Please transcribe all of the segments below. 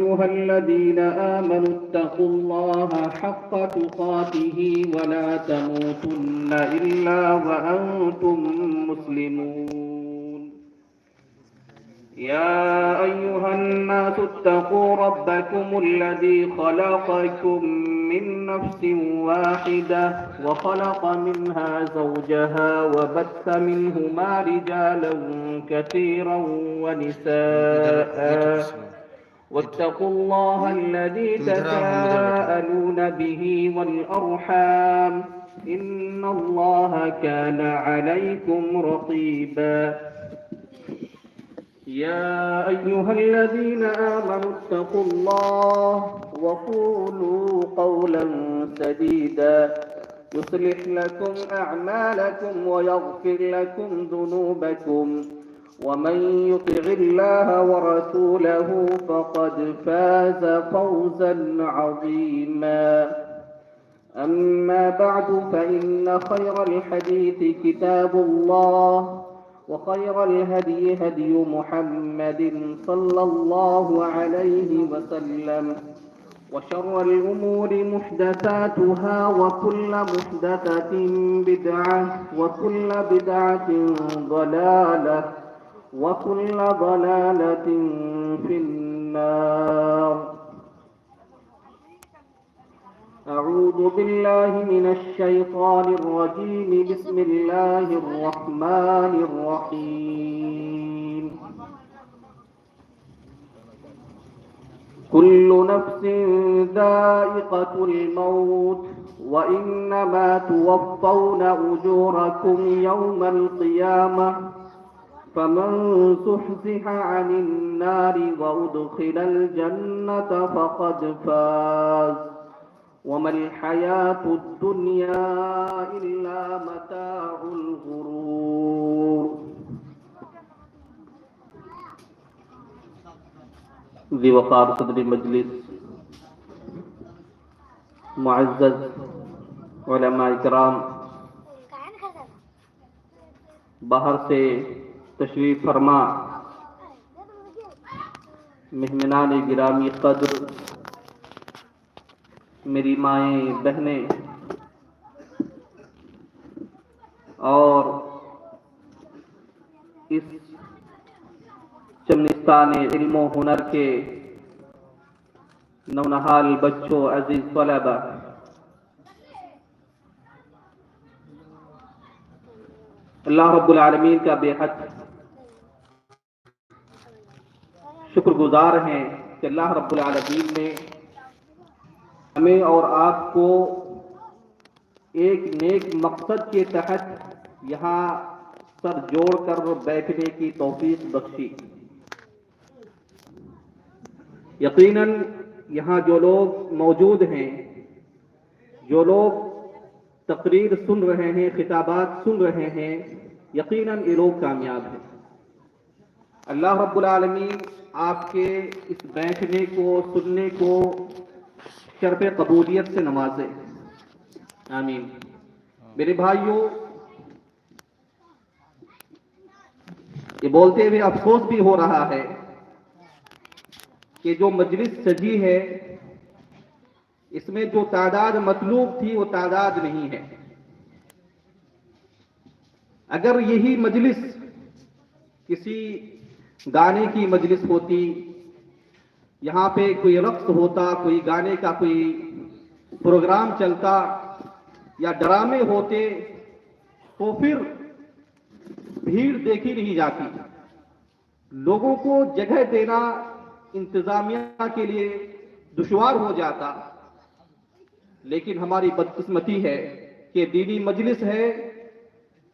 أيها الذين آمنوا اتقوا الله حق تقاته ولا تموتن إلا وأنتم مسلمون. يا أيها الناس اتقوا ربكم الذي خلقكم من نفس واحدة وخلق منها زوجها وبث منهما رجالا كثيرا ونساء واتقوا الله الذي تساءلون به والأرحام إن الله كان عليكم رقيبا. يا أيها الذين آمنوا اتقوا الله وقولوا قولا سديدا يصلح لكم أعمالكم ويغفر لكم ذنوبكم ومن يطع الله ورسوله فقد فاز فوزا عظيما. أما بعد فإن خير الحديث كتاب الله وخير الهدي هدي محمد صلى الله عليه وسلم وشر الأمور محدثاتها وكل محدثة بدعة وكل بدعة ضلالة وكل ضلالة في النار. أعوذ بالله من الشيطان الرجيم. بسم الله الرحمن الرحيم. كل نفس ذائقة الموت وإنما توفون أجوركم يوم القيامة فمن زحزح عن النار وأدخل الجنة فقد فاز وما الحياة الدنيا إلا متاع الغرور. ذی وقار صدر مجلس، معزز علماء کرام، باہر سے تشریف فرما مہمانان گرامی قدر، میری مائیں بہنیں اور اس چمنستان علم و ہنر کے نونہال بچوں، عزیز طلبہ، اللہ رب العالمین کا بے حد شکر گزار ہیں کہ اللہ رب العالمین نے ہمیں اور آپ کو ایک نیک مقصد کے تحت یہاں سر جوڑ کر بیٹھنے کی توفیق بخشی۔ یقیناً یہاں جو لوگ موجود ہیں، جو لوگ تقریر سن رہے ہیں، خطابات سن رہے ہیں، یقیناً یہ لوگ کامیاب ہیں۔ اللہ رب العالمین آپ کے اس بیٹھنے کو، سننے کو شرف قبولیت سے نوازے، آمین۔ میرے بھائیوں، یہ بولتے ہوئے افسوس بھی ہو رہا ہے کہ جو مجلس سجی ہے اس میں جو تعداد مطلوب تھی وہ تعداد نہیں ہے۔ اگر یہی مجلس کسی گانے کی مجلس ہوتی، یہاں پہ کوئی رقص ہوتا، کوئی گانے کا کوئی پروگرام چلتا یا ڈرامے ہوتے تو پھر بھیڑ دیکھی نہیں جاتی، لوگوں کو جگہ دینا انتظامیہ کے لیے دشوار ہو جاتا۔ لیکن ہماری بدقسمتی ہے کہ دینی مجلس ہے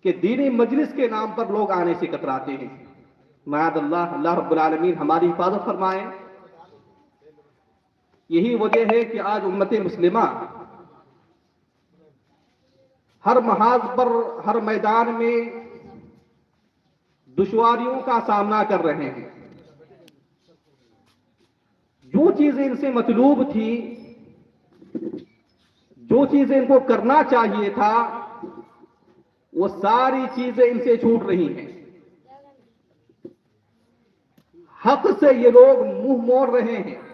کہ دینی مجلس کے نام پر لوگ آنے سے کتراتے ہیں۔ معاذ اللہ، اللہ رب العالمین ہماری حفاظت فرمائے۔ یہی وجہ ہے کہ آج امت مسلمہ ہر محاذ پر، ہر میدان میں دشواریوں کا سامنا کر رہے ہیں۔ جو چیزیں ان سے مطلوب تھی، جو چیزیں ان کو کرنا چاہیے تھا، وہ ساری چیزیں ان سے چھوٹ رہی ہیں۔ حق سے یہ لوگ منہ موڑ رہے ہیں،